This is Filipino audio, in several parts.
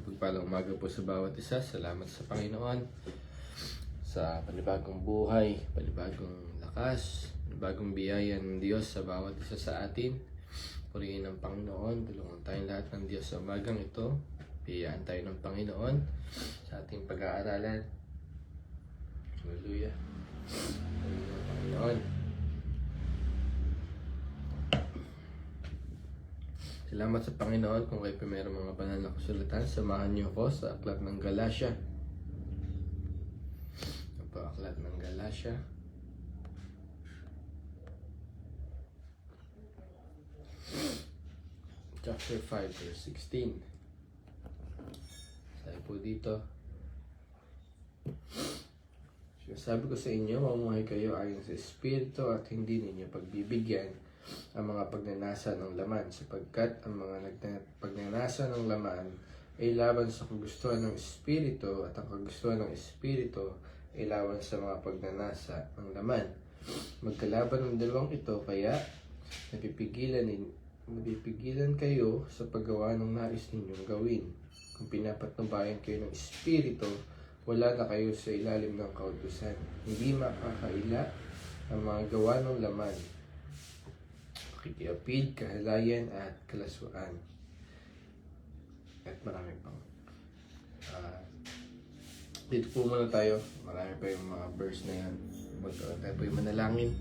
Pagpalang umaga po sa bawat isa. Salamat sa Panginoon sa panibagong buhay, panibagong lakas, panibagong biyaya ng Diyos sa bawat isa sa atin. Purihin ng Panginoon. Tulungan tayong lahat ng Diyos sa umagang ito. Biyayaan tayo ng Panginoon sa ating pag-aaralan. Hallelujah. Purihin ng Panginoon. Salamat sa Panginoon kung kayo pa mayroong mga banal na kasulatan. Samahan niyo ako sa Aklat ng Galatia. Ito po, Aklat ng Galatia. Chapter 5, verse 16. Sabi po dito, sabi ko sa inyo, mamuhay kayo ayon sa Espiritu at hindi ninyo pagbibigyan ang mga pagnanasa ng laman, sapagkat ang mga pagnanasa ng laman ay laban sa kagustuhan ng Espiritu at ang kagustuhan ng Espiritu ay laban sa mga pagnanasa ng laman. Magkalaban ng dalawang ito, kaya napipigilan kayo sa paggawa ng nais ninyong gawin. Kung pinapatnubayan kayo ng Espiritu, wala na kayo sa ilalim ng kautusan. Hindi makakaila ang mga gawa ng laman, kikiapid, kahalayan, at kalaswaan. At marami pang. Dito po muna tayo. Marami pa yung mga verse na yan. Tayo po yung manalangin.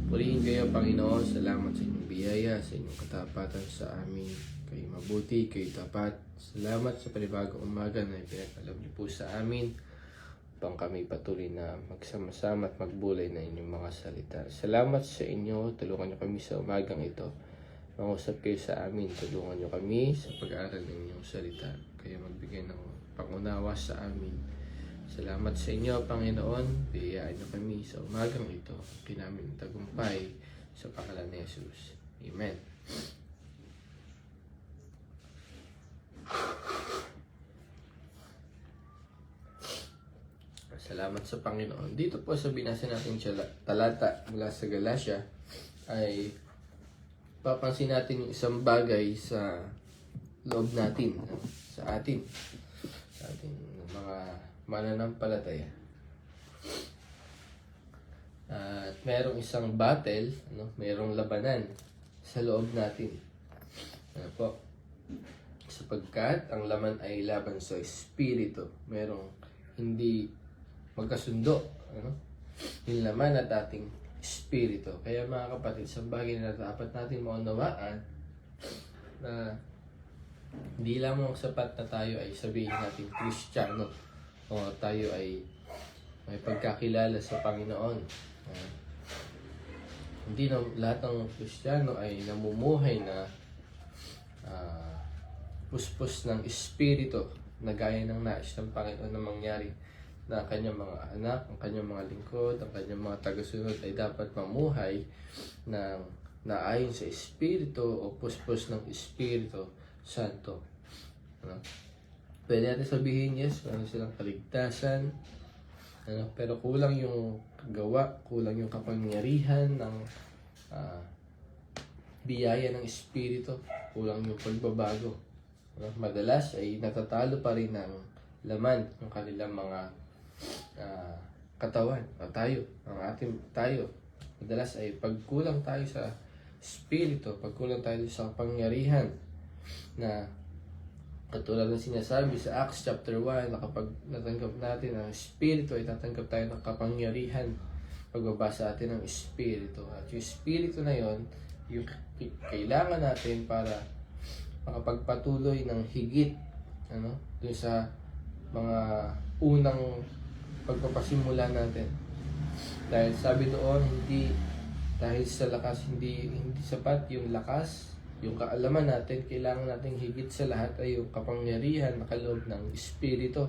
Purihin kayo, Panginoon. Salamat sa inyong biyaya, sa inyong katapatan sa amin. Kayo mabuti, kayo tapat. Salamat sa panibagong umaga na ipinag-alam niyo po sa amin upang kami patuloy na magsama-sama at magbulay na inyong mga salita. Salamat sa inyo. Tulungan niyo kami sa umagang ito. Mangusap kayo sa amin. Tulungan niyo kami sa pag-aaral ng inyong salita. Kayo magbigay ng pangunawa sa amin. Salamat sa inyo, Panginoon. Biyayaan niyo kami sa umagang ito. Pinamin ng tagumpay sa pangalan ni Jesus. Amen. Salamat sa Panginoon. Dito po sa binasa natin talata mula sa Galatia ay papansin natin yung isang bagay sa loob natin, sa ating mga mananampalataya. At merong isang battle, merong labanan sa loob natin. Ano po? Sapagkat ang laman ay laban sa Espiritu. Merong hindi magkasundo, yung laman at ating Espiritu. Kaya mga kapatid, sa bagay na dapat natin maunawaan na hindi lamang sapat na tayo ay sabihin natin Kristiyano o tayo ay may pagkakilala sa Panginoon. Hindi na lahat ng Kristiyano ay namumuhay na puspos ng Espiritu na gaya ng nais ng Panginoon na mangyari, na ang kanyang mga anak, ang kanyang mga lingkod, ang kanyang mga tagasunod ay dapat mamuhay na ayon sa Espiritu o puspos ng Espiritu Santo. Pwede natin sabihin, yes, meron silang kaligtasan, pero kulang yung gawa, kulang yung kapangyarihan ng biyaya ng Espiritu, kulang yung pagbabago. Madalas ay natatalo pa rin ng laman ng kanilang mga katawan o tayo, madalas ay pagkulang tayo sa Espiritu, pagkulang tayo sa pangyarihan na katulad ng sinasabi sa Acts chapter 1 na kapag natanggap natin ang Espiritu ay tatanggap tayo ng kapangyarihan pagbabasa natin ng Espiritu. At yung Espiritu na yon, yung kailangan natin para makapagpatuloy ng higit dun sa mga unang pagpapasimula natin. Dahil sabi doon, dahil sa lakas, hindi sapat yung lakas, yung kaalaman natin, kailangan natin higit sa lahat ay yung kapangyarihan na kaloob ng Espiritu.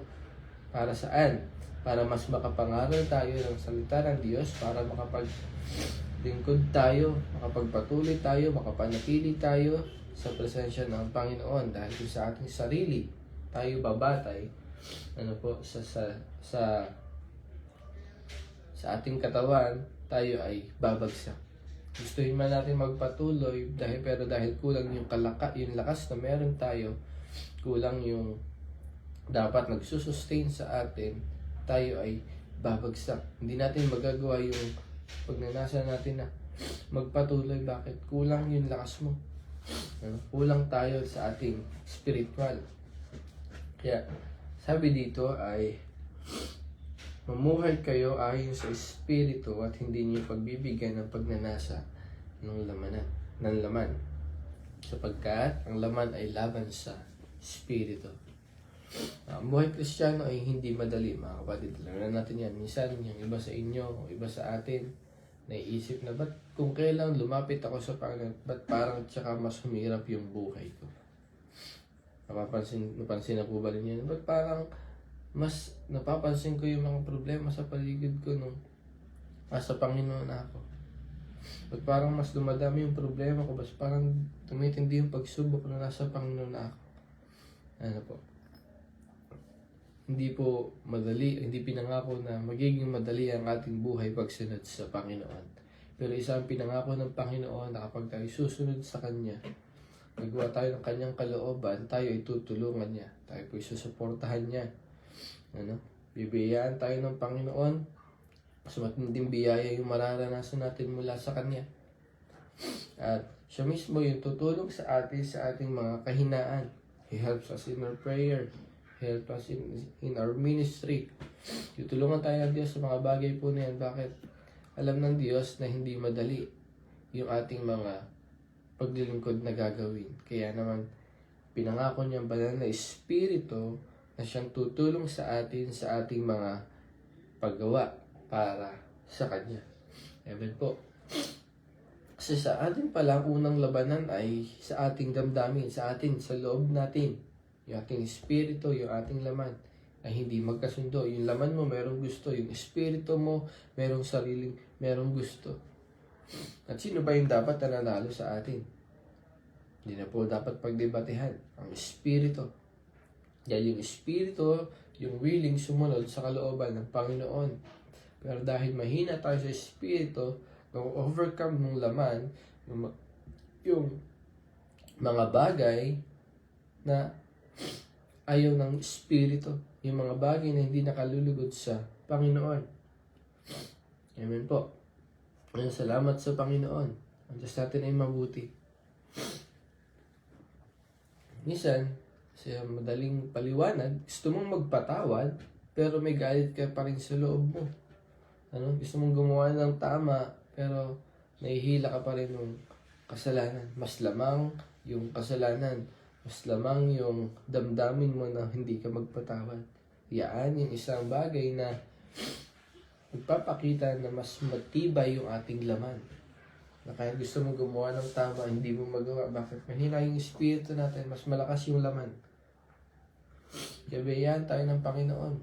Para saan? Para mas makapangaral tayo ng salita ng Diyos, para makapaglingkod tayo, makapagpatuloy tayo, makapanatili tayo sa presensya ng Panginoon. Dahil kung sa ating sarili tayo babatay, sa ating katawan, tayo ay babagsak. Gustuhin man natin magpatuloy, dahil kulang yung lakas na meron tayo, kulang yung dapat nagsusustain sa atin, tayo ay babagsak. Hindi natin magagawa yung pagnanasa natin na magpatuloy. Bakit? Kulang yung lakas mo. Kulang tayo sa ating spiritual. Kaya, sabi dito ay, mamuhay kayo ayon sa Espiritu at hindi niyo pagbibigyan ng pagnanasa ng laman. Sapagkat ang laman ay laban sa Espiritu. Ang buhay Kristiyano ay hindi madali, mga kapatid. Alam natin yan. Minsan, yung iba sa inyo, o iba sa atin, naiisip na, ba't kung kailan lumapit ako sa Panginoon, ba't parang tsaka mas humirap yung buhay ko? Napansin na po ba rin yan? Ba't parang mas napapansin ko yung mga problema sa paligid ko nung nasa Panginoon ako? Ba't parang mas dumadami yung problema ko? Ba't parang tumitindi yung pagsubok na nasa Panginoon ako? Ano po? Hindi po madali, hindi pinangako na magiging madali ang ating buhay pagsunod sa Panginoon. Pero isa ang pinangako ng Panginoon na kapag tayo susunod sa Kanya, magawa tayo ng Kanyang kalooban, tayo ay tutulungan niya. Tayo po isusuportahan niya. Bibiyayaan tayo ng Panginoon. Mas matinding biyaya yung mararanasan natin mula sa Kanya. At siya mismo yung tutulong sa atin sa ating mga kahinaan. He helps us in our prayer. Help us in our ministry. Tutulungan tayo ng Diyos sa mga bagay po na yan. Bakit? Alam ng Diyos na hindi madali yung ating mga paglilingkod na gagawin. Kaya naman, pinangako niyang banal na Espiritu na siyang tutulong sa atin sa ating mga paggawa para sa Kanya. Amen po. Kasi sa atin pala, unang labanan ay sa ating damdamin, sa atin, sa loob natin. Yung ating espiritu, yung ating laman ay hindi magkasundo. Yung laman mo merong gusto, yung espiritu mo merong gusto. At sino ba yung dapat na nanalo sa atin? Hindi na po dapat pagdebatehan ang espiritu. Dahil yung espiritu, yung willing sumunod sa kalooban ng Panginoon. Pero dahil mahina tayo sa espiritu, overcome ng laman, yung mga bagay na ayaw ng Espiritu, yung mga bagay na hindi nakalulugod sa Panginoon. Amen po. Salamat sa Panginoon. Ang Diyos natin ay mabuti. Minsan, sa madaling paliwanag, gusto mong magpatawad, pero may galit ka pa rin sa loob mo. Gusto mong gumawa ng tama, pero nahihila ka pa rin ng kasalanan. Mas lamang yung kasalanan. Mas lamang yung damdamin mo na hindi ka magpatawad. Yan yung isang bagay na magpapakita na mas matibay yung ating laman. Na kahit gusto mo gumawa ng tama, hindi mo magawa. Bakit? Mahina yung espiritu natin, mas malakas yung laman. Gabayan tayo ng Panginoon.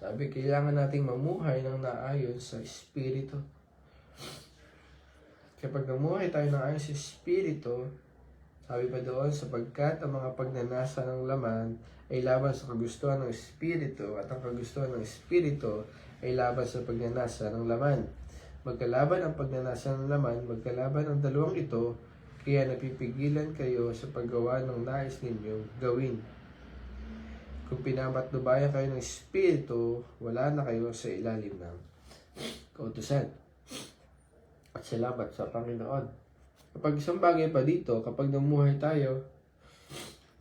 Sabi, kailangan nating mamuhay ng naayon sa espiritu. Kapag namuhay tayo naayon sa espiritu, sabi pa doon, sapagkat ang mga pagnanasa ng laman ay laban sa kagustuhan ng Espiritu at ang kagustuhan ng Espiritu ay laban sa pagnanasa ng laman. Magkalaban ang pagnanasa ng laman, magkalaban ang dalawang ito, kaya napipigilan kayo sa paggawa ng nais ninyong gawin. Kung pinamatnubayan kayo ng Espiritu, wala na kayo sa ilalim ng kautusan. At salamat sa Panginoon. Kapag isang bagay pa dito, kapag namuhay tayo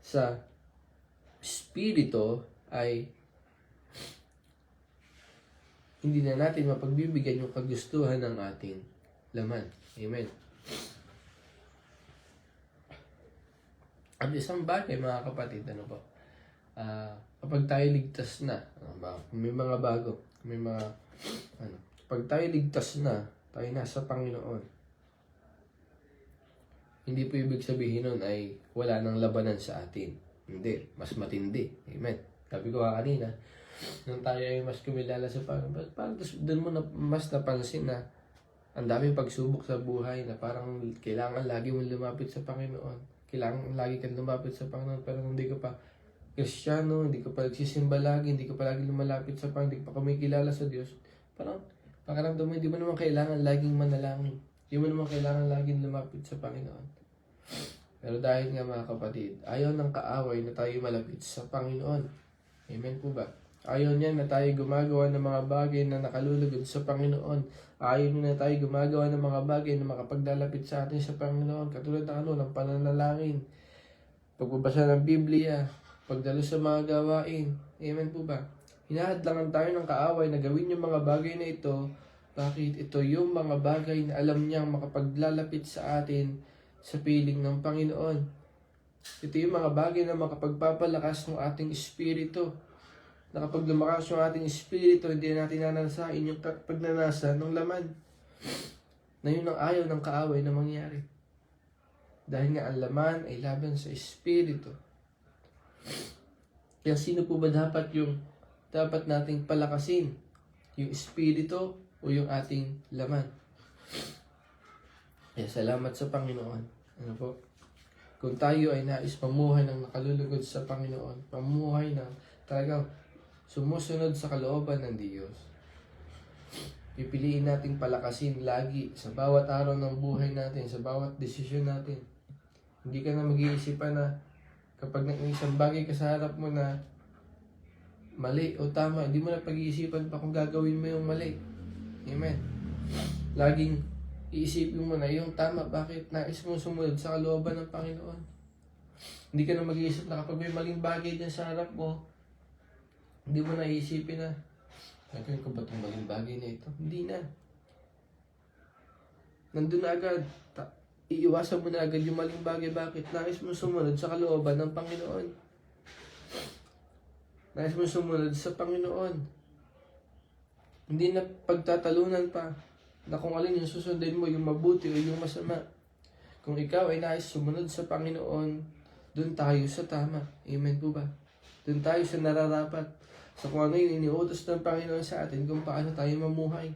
sa Espiritu, ay hindi na natin mapagbibigyan yung kagustuhan ng ating laman. Amen. At isang bagay, mga kapatid, kapag tayo ligtas na, may mga bago, kapag tayo ligtas na, tayo nasa Panginoon, hindi po ibig sabihin nun ay wala nang labanan sa atin. Hindi. Mas matindi. Amen. Sabi ko kanina, nung tayo ay mas kumilala sa Panginoon, parang doon mo na mas napansin na ang daming pagsubok sa buhay na parang kailangan lagi mong lumapit sa Panginoon. Kailangan lagi kang lumapit sa Panginoon, pero hindi ka pa Kristiyano, hindi ka pa nagsisimba lagi, hindi ka pa lagi lumalapit sa Panginoon, hindi ka pa kumikilala sa Diyos. Parang pakaramdam mo, hindi mo naman kailangan laging manalangin. Hindi mo naman kailangan laging lumapit sa Panginoon. Pero dahil nga mga kapatid, ayaw ng kaaway na tayo malapit sa Panginoon. Amen po ba? Ayaw niya na tayo gumagawa ng mga bagay na nakalulugod sa Panginoon. Ayaw niya na tayo gumagawa ng mga bagay na makapaglalapit sa atin sa Panginoon. Katulad ng pananalangin, pagbabasa ng Biblia, pagdalo sa mga gawain. Amen po ba? Hinahadlangan tayo ng kaaway na gawin yung mga bagay na ito. Bakit? Ito yung mga bagay na alam niyang makapaglalapit sa atin sa piling ng Panginoon. Ito yung mga bagay na makapagpapalakas ng ating espiritu. Na kapag lumakas yung ating espiritu, hindi natin nanasain yung pagnanasa ng laman. Na yun ang ayaw ng kaaway na mangyari. Dahil nga ang laman ay laban sa espiritu. Kaya sino po ba dapat nating palakasin? Yung espiritu o yung ating laman? Kaya salamat sa Panginoon. Ano po? Kung tayo ay nais pamuhay ng nakalulugod sa Panginoon, pamuhay ng talagang sumusunod sa kalooban ng Diyos, pipiliin nating palakasin lagi sa bawat araw ng buhay natin, sa bawat desisyon natin. Hindi ka na mag-iisipan na kapag isang bagay ka sa harap mo na mali o tama, hindi mo na pag-iisipan pa kung gagawin mo yung mali. Amen. Laging iisipin mo na yung tama, bakit nais mo sumunod sa kalooban ng Panginoon. Hindi ka na mag-iisip na kapag may maling bagay dyan sa harap mo, hindi mo na iisipin na, gagawin ko ba itong maling bagay na ito? Hindi na. Nandun na agad. Iiwasan mo na agad yung maling bagay. Bakit? Nais mo sumunod sa kalooban ng Panginoon. Nais mo sumunod sa Panginoon. Hindi na pagtatalunan pa na kung alin yung susundin mo, yung mabuti o yung masama. Kung ikaw ay nais sumunod sa Panginoon, doon tayo sa tama. Amen po ba? Doon tayo sa nararapat. Sa kung ano yung iniutos ng Panginoon sa atin, kung paano tayo mamuhay.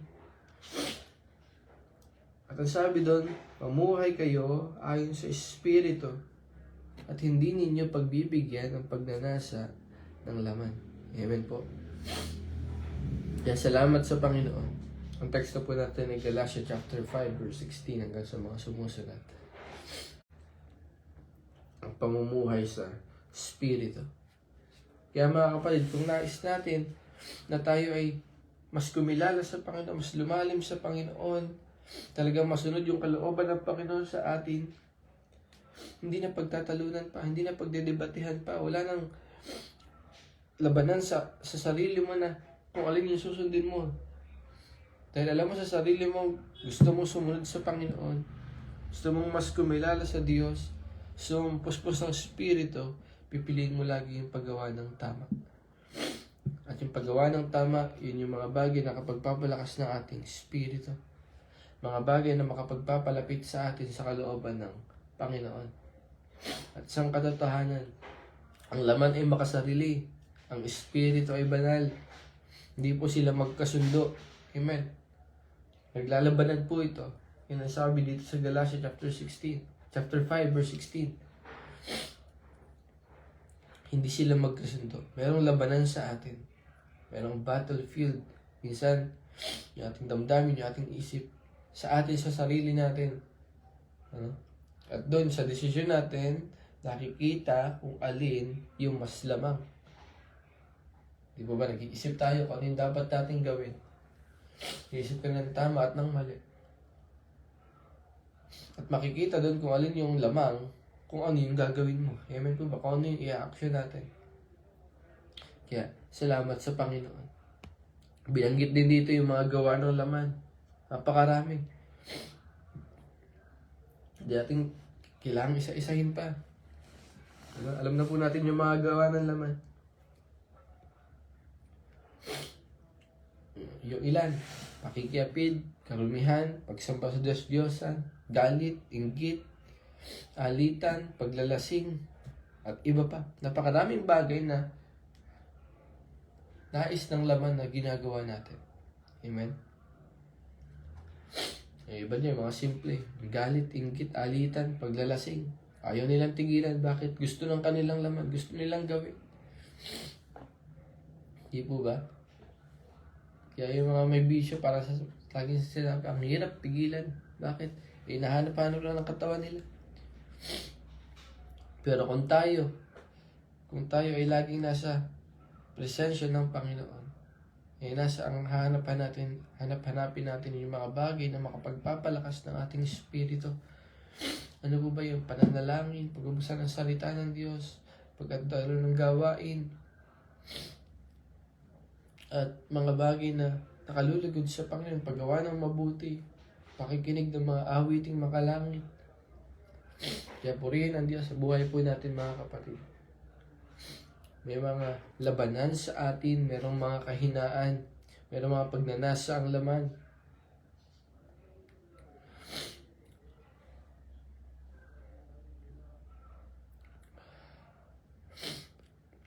At ang sabi doon, mamuhay kayo ayon sa Espiritu at hindi ninyo pagbibigyan ng pagnanasa ng laman. Amen po. Kaya salamat sa Panginoon. Ang teksto po natin ay Galatians chapter 5 verse 16 hanggang sa mga sumusunod. Ang pamumuhay sa Espiritu. Kaya mga kapatid, kung nais natin na tayo ay mas kumilala sa Panginoon, mas lumalim sa Panginoon, talagang masunod yung kalooban ng Panginoon sa atin, hindi na pagtatalunan pa, hindi na pagdedebatehan pa, wala nang labanan sa sarili mo na kung alin yung susundin mo. Dahil alam mo sa sarili mo, gusto mo sumunod sa Panginoon, gusto mong mas kumilala sa Diyos, gusto mong puspos ng Espiritu, pipiliin mo lagi yung paggawa ng tama. At yung paggawa ng tama, yun yung mga bagay na kapagpapalakas ng ating Espiritu. Mga bagay na makapagpapalapit sa atin sa kalooban ng Panginoon. At isang katotohanan, ang laman ay makasarili, ang Espiritu ay banal. Hindi po sila magkasundo. Amen. Naglalabanan po ito. Yan ang sabi dito sa Galatians chapter 5 verse 16. Hindi sila magkasundo. Merong labanan sa atin. Merong battlefield. Minsan, yung ating damdamin, yung ating isip, sa atin, sa sarili natin. Ano? At doon, sa desisyon natin, nakikita kung alin yung mas lamang. Di ba ba, nag-iisip tayo kung ano yung dapat natin gawin. Iisip ka ng tama at ng mali. At makikita doon kung alin yung lamang, kung ano yung gagawin mo. Amen po ba? Kung ano yung i-action natin. Kaya, salamat sa Panginoon. Binanggit din dito yung mga gawa ng laman. Napakaraming. Hindi natin kailangan isa-isahin pa. Alam na po natin yung mga gawa ng laman. Yung ilan, pakikiapid, karumihan, pagsampa sa Diyos-Diyosan, galit, inggit, alitan, paglalasing, at iba pa. Napakaraming bagay na nais ng laman na ginagawa natin. Amen? Yung iba niya, mga simple. Galit, inggit, alitan, paglalasing. Ayaw nilang tigilan. Bakit? Gusto ng kanilang laman. Gusto nilang gawin. Di po ba? Kaya yung mga may bisyo para sa laging sinabi, ang hirap tigilan. Bakit? Nahanap-hanap lang ng katawan nila. Pero kung tayo ay laging nasa presensya ng Panginoon, nasa ang hanapin natin yung mga bagay na makapagpapalakas ng ating espiritu. Ano po ba yung pananalangin, pagbubasa ng salita ng Diyos, pagkatalo ng gawain, at mga bagay na nakalulugod sa Panginoon, paggawa ng mabuti, pakikinig ng mga awiting makalangit. Kaya purihin ang Diyos sa buhay po natin, mga kapatid. May mga labanan sa atin, merong mga kahinaan, merong mga pagnanasa ang laman.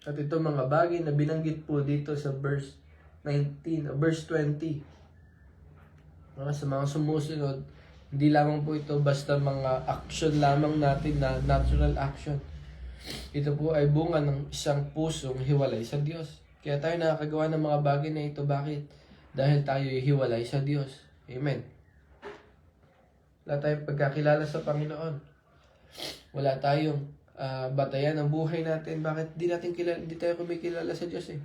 At ito mga bagay na binanggit po dito sa verse 19, verse 20. Sa mga sumusunod, hindi lamang po ito basta mga action lamang natin na natural action. Ito po ay bunga ng isang pusong hiwalay sa Diyos. Kaya tayo nakakagawa ng mga bagay na ito. Bakit? Dahil tayo ay hiwalay sa Diyos. Amen. Wala tayong pagkakilala sa Panginoon. Wala tayong batayan ng buhay natin. Bakit? Di tayo kumikilala sa Diyos eh.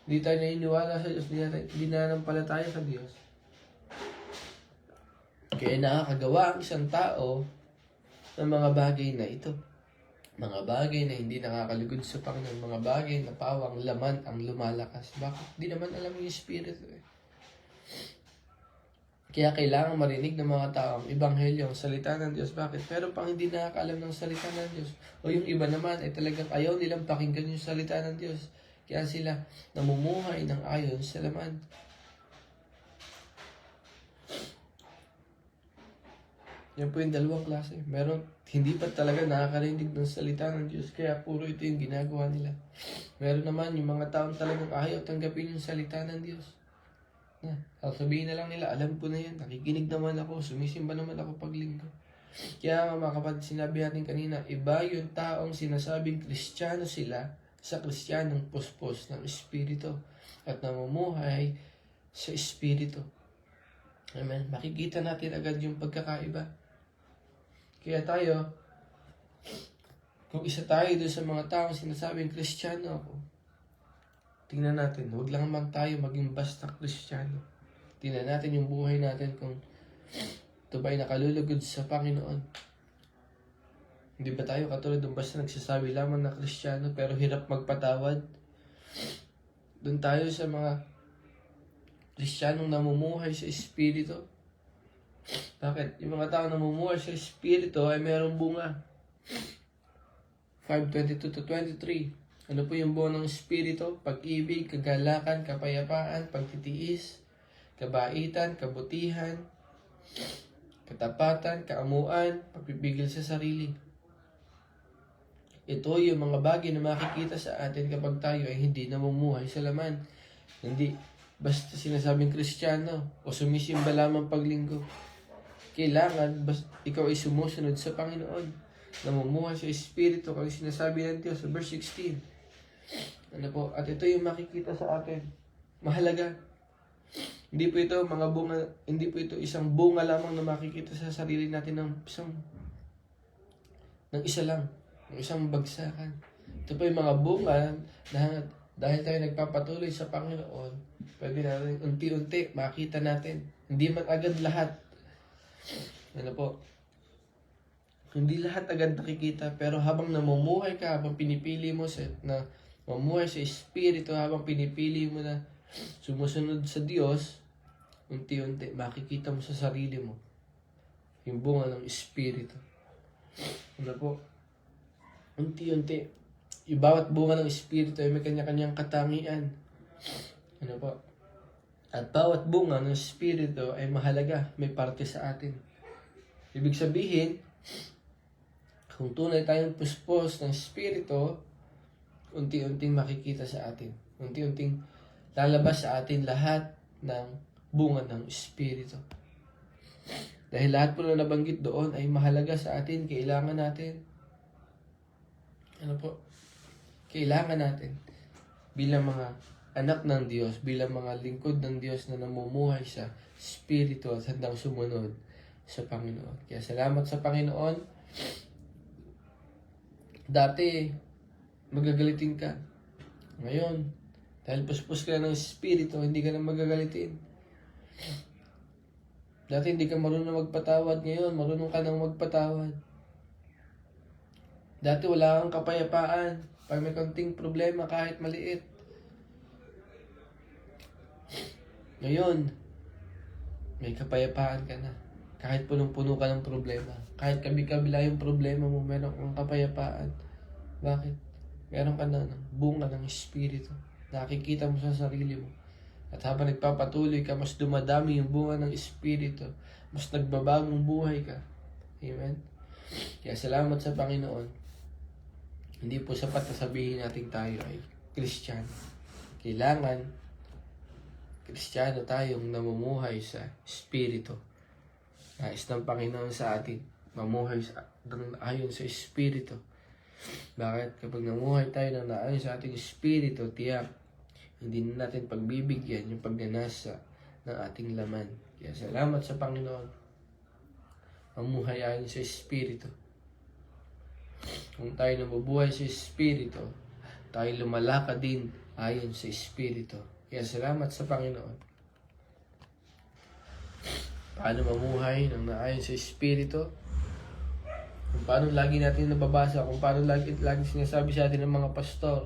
Di tayo naniniwala sa Diyos. Di nananampalataya sa Diyos. Kaya nakakagawa ang isang tao ng mga bagay na ito. Mga bagay na hindi nakakalugod sa Panginoon. Mga bagay na pawang laman ang lumalakas. Bakit? Di naman alam yung Espiritu eh. Kaya kailangan marinig ng mga tao ang ebanghelyo, ang salita ng Diyos. Bakit? Pero pang hindi nakakaalam ng salita ng Diyos. O yung iba naman ay talagang ayaw nilang pakinggan yung salita ng Diyos. Kaya sila namumuhay ng ayon sa laman. Yan po yung dalawang klase. Meron, hindi pa talaga nakakarinig ng salita ng Diyos, kaya puro ito yung ginagawa nila. Meron naman yung mga taong talagang ayaw tanggapin yung salita ng Diyos. Sabihin na lang nila, alam ko na yan, nakikinig naman ako, sumisimba naman ako paglinggo. Kaya nga mga kapatid, sinabi natin kanina, iba yung taong sinasabing Kristiyano sila sa Kristiyanong puspos ng Espiritu at namumuhay sa Espiritu. Amen. Makikita natin agad yung pagkakaiba. Kaya tayo, kung isa tayo doon sa mga taong sinasabing Kristiyano ako, tingnan natin, huwag lang man tayo maging basta Kristiyano. Tingnan natin yung buhay natin kung ito ba'y nakalulugod sa Panginoon. Hindi ba tayo katulad ng basta nagsasabi lamang na Kristiyano pero hirap magpatawad? Doon tayo sa mga Kristiyanong namumuhay sa Espiritu. Bakit? Yung mga tao namumuhay sa Espiritu ay mayroong bunga. 5:22-23. Ano po yung bunga ng Espiritu? Pag-ibig, kagalakan, kapayapaan, pagtitiis, kabaitan, kabutihan, katapatan, kaamuan, pagpipigil sa sarili. Ito yung mga bagay na makikita sa atin kapag tayo ay hindi namumuhay sa laman. Hindi basta sinasabing Kristiyano o sumisimba lamang paglinggo. Kailangan ikaw ay sumusunod sa Panginoon, namumuhay sa Espiritu, kung sinasabi ng Diyos sa verse 16. Ano po? At ito yung makikita sa atin. Mahalaga. Hindi po ito mga bunga, hindi po ito isang bunga lamang na makikita sa sarili natin ng isa lang, ng isang bagsakan. Ito po yung mga bunga na dahil tayo nagpapatuloy sa Panginoon, pwede natin unti-unti makita natin. Hindi man agad lahat. Ano po? Hindi lahat agad nakikita, pero habang namumuhay ka, habang pinipili mo na mamuhay sa Espiritu, habang pinipili mo na sumusunod sa Diyos, unti-unti makikita mo sa sarili mo yung bunga ng Espiritu. Ano po? Unti-unti. Yung bawat bunga ng Espiritu ay may kanya-kanyang katangian. Ano po? At bawat bunga ng Espiritu ay mahalaga, may parte sa atin. Ibig sabihin, kung tunay tayong puspos ng Espiritu, unti-unting makikita sa atin. Unti-unting lalabas sa atin lahat ng bunga ng Espiritu. Dahil lahat po na nabanggit doon ay mahalaga sa atin, kailangan natin. Ano po? Kailangan natin bilang mga anak ng Diyos, bilang mga lingkod ng Diyos na namumuhay sa Espiritu at handang sumunod sa Panginoon. Kaya salamat sa Panginoon Dati, magagalitin ka. Ngayon, dahil puspos ka na ng Espiritu, hindi ka na magagalitin. Dati hindi ka marunong magpatawad, ngayon marunong ka nang magpatawad. Dati wala kang kapayapaan. Pag may konting problema, kahit maliit. Ngayon, may kapayapaan ka na. Kahit punong-puno ka ng problema. Kahit kabi-kabila yung problema mo, meron kang kapayapaan. Bakit? Meron ka na ng bunga ng Espiritu. Nakikita mo sa sarili mo. At habang nagpapatuloy ka, mas dumadami yung bunga ng Espiritu. Mas nagbabagong buhay ka. Amen? Kaya salamat sa Panginoon. Hindi po sapat na sabihin natin tayo ay Kristiyano. Kailangan Kristiyano tayong namumuhay sa Espiritu. Nais ng Panginoon sa atin, mamuhay ayon sa Espiritu. Bakit? Kapag namuhay tayo ng naayon sa ating Espiritu, tiyak, hindi na natin pagbibigyan yung pagnanasa ng ating laman. Kaya salamat sa Panginoon. Mamuhay ayon sa Espiritu. Kung tayo nabubuhay sa Espiritu, tayo lumalakad din ayon sa Espiritu. Kaya salamat sa Panginoon. Paano mamuhay ng naayon sa Espiritu? Kung paano lagi natin nababasa, kung paano lagi sinasabi sa atin ng mga pastor.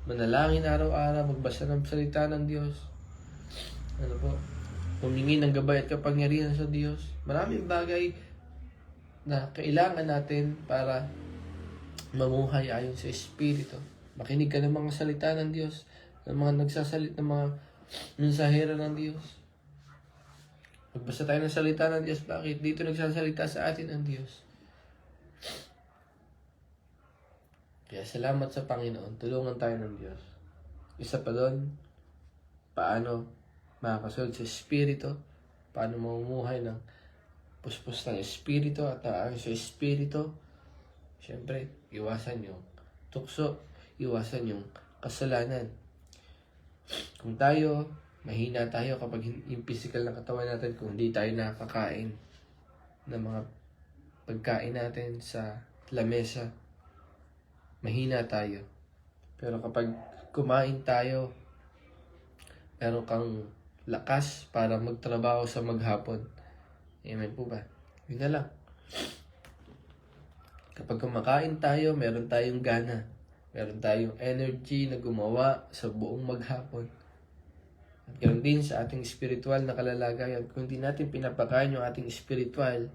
Manalangin araw-araw, magbasa ng salita ng Diyos. Ano po? Humingi ng gabay at kapangyarihan sa Diyos. Maraming bagay na kailangan natin para mamuhay ayon sa Espiritu. Makinig ka ng mga salita ng Diyos, ng mga nagsasalit ng mga mensahero ng Diyos. Magbasa tayo ng salita ng Diyos. Bakit? Dito nagsasalita sa atin ang Diyos. Kaya salamat sa Panginoon. Tulungan tayo ng Diyos. Isa pa doon, paano makakasunod sa Espiritu, paano mamumuhay ng puspos ng Espiritu at naayon sa Espiritu. Siyempre, iwasan yung tukso, iwasan yung kasalanan. Kung tayo, mahina tayo kapag yung physical na katawan natin, kung hindi tayo nakakain ng mga pagkain natin sa lamesa, mahina tayo. Pero kapag kumain tayo, meron kang lakas para magtrabaho sa maghapon. Amen po ba? Yun na lang. Kapag kumakain tayo, meron tayong gana. Meron tayong energy na gumawa sa buong maghapon. At ganoon din sa ating spiritual na kalalagayan. Kung hindi natin pinapakain yung ating spiritual,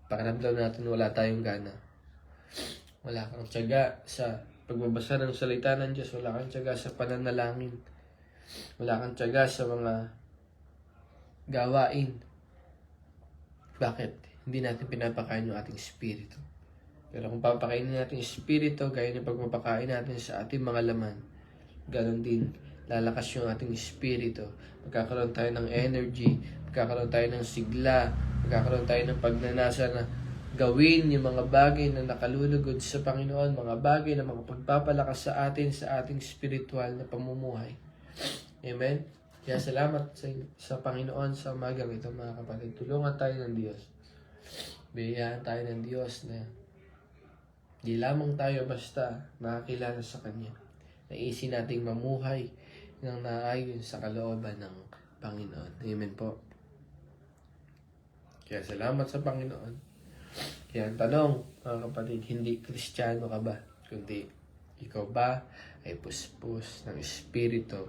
pakiramdam natin wala tayong gana. Wala kang tiyaga sa pagbabasa ng salita ng Diyos. Wala kang tiyaga sa pananalangin. Wala kang tiyaga sa mga gawain. Bakit? Hindi natin pinapakain yung ating spirito. Pero kung papakainin natin yung spirito, gaya ng pagpapakain natin sa ating mga laman, ganoon din, lalakas yung ating spirito. Magkakaroon tayo ng energy, magkakaroon tayo ng sigla, magkakaroon tayo ng pagnanasa na gawin yung mga bagay na nakalulugod sa Panginoon, mga bagay na makapagpapalakas sa atin, sa ating spiritual na pamumuhay. Amen? Kaya salamat sa Panginoon sa umagang ito, mga kapatid. Tulungan tayo ng Diyos. Biyayaan tayo ng Diyos na di lamang tayo basta nakakilala sa Kanya. Naisin nating mamuhay ng naayon sa kalooban ng Panginoon. Amen po. Kaya salamat sa Panginoon. Kaya ang tanong, mga kapatid, hindi Kristiyano ka ba? Kundi ikaw ba ay puspos ng Espiritu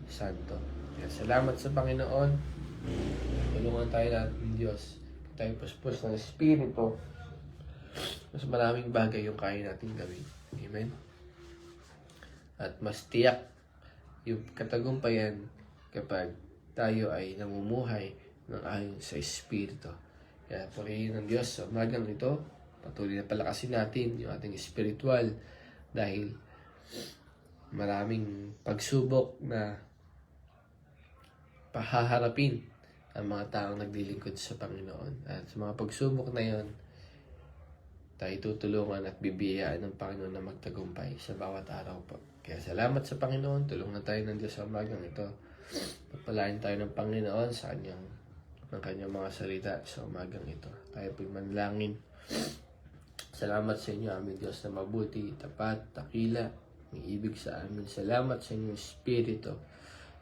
Santo? Kaya salamat sa Panginoon. Tulungan tayo natin ng Diyos. Tayo puspos ng Espiritu. Mas maraming bagay yung kaya natin gawin. Amen? At mas tiyak yung katagumpayan kapag tayo ay namumuhay ng ayon sa Espiritu. Kaya purihin ng Diyos sa umagang ito. Patuloy na palakasin natin yung ating spiritual dahil maraming pagsubok na pahaharapin ang mga taong naglilingkod sa Panginoon. At sa mga pagsubok na yon, tayo tutulungan at bibiyayaan ng Panginoon na magtagumpay sa bawat araw po. Kaya salamat sa Panginoon. Tulungan tayo ng Diyos sa umagang ito. Pagpalain tayo ng Panginoon sa ng kanyang mga salita sa umagang ito. Tayo po'y manalangin. Salamat sa inyo, aming Diyos na mabuti, tapat, takila, may ibig sa amin. Salamat sa inyong Espiritu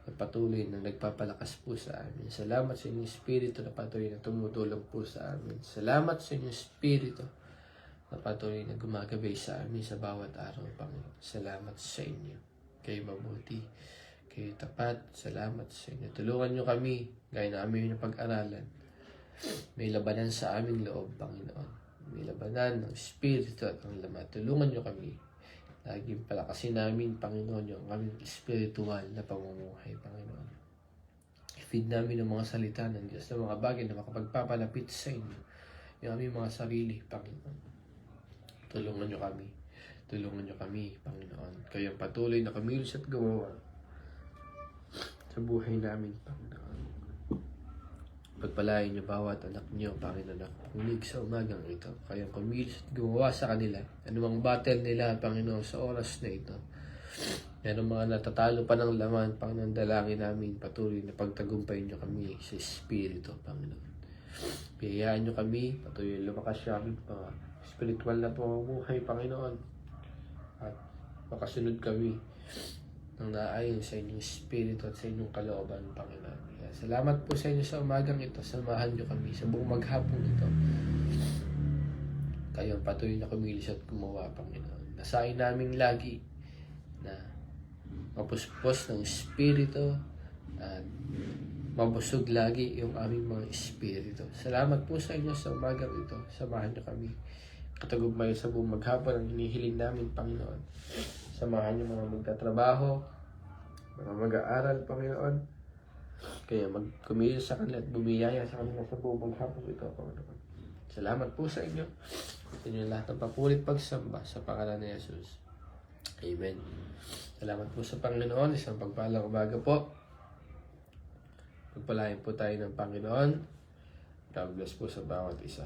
na patuloy na nagpapalakas po sa amin. Salamat sa inyong Espiritu na patuloy na tumutulong po sa amin. Salamat sa inyong Espiritu na patuloy na gumagabay sa amin sa bawat araw, Panginoon. Salamat sa inyo. Kayo mabuti, kayo tapat. Salamat sa inyo. Tulungan nyo kami, gaya na aming napag-aralan. May labanan sa aming loob, Panginoon. May labanan ng Espiritu at ng laman. Tulungan nyo kami. Laging palakasin namin, Panginoon, yung aming spiritual na pamumuhay, Panginoon. I-feed namin ang mga salita ng Diyos na mga bagay na makapagpapalapit sa inyo. Yung aming mga sarili, Panginoon. Tulungan nyo kami. Tulungan nyo kami, Panginoon. Kayong patuloy na kumilos at gumawa sa buhay namin, Panginoon. Pagpalain niyo bawat anak niyo, Panginoon, na kumilig sa umagang ito. Kayong kumilos at gumawa sa kanila. Anumang battle nila, Panginoon, sa oras na ito. Meron mga natatalo pa ng laman, Panginoon, dalangin namin patuloy na pagtagumpayin niyo kami sa Espiritu, Panginoon. Biyayaan niyo kami, patuloy lumakas siya aming mga spiritual na pamumuhay, Panginoon. At makasunod kami ng naayon sa inyong Espiritu at sa inyong kalooban, Panginoon. Salamat po sa inyo sa umagang ito. Samahan niyo kami sa buong maghapon ito. Kayo ang patuloy na kumilos at gumawa, Panginoon. Nasain namin lagi na mapuspos ng Espiritu at mabusog lagi yung aming mga Espiritu. Salamat po sa inyo sa umagang ito. Samahan niyo kami. Katagumpay sa buong maghapon ang hinihiling namin, Panginoon. Samahan niyo mga magtatrabaho, mga mag-aaral, Panginoon. Kaya magkumilos sa kanila at bumiyaya sa kanila sa buong maghapon ito, Panginoon. Salamat po sa inyo. Sa inyo lahat ng papulit pagsamba sa pangalan ni Jesus. Amen. Salamat po sa Panginoon. Isang pagpalang umaga po. Pagpalain po tayo ng Panginoon. God bless po sa bawat isa.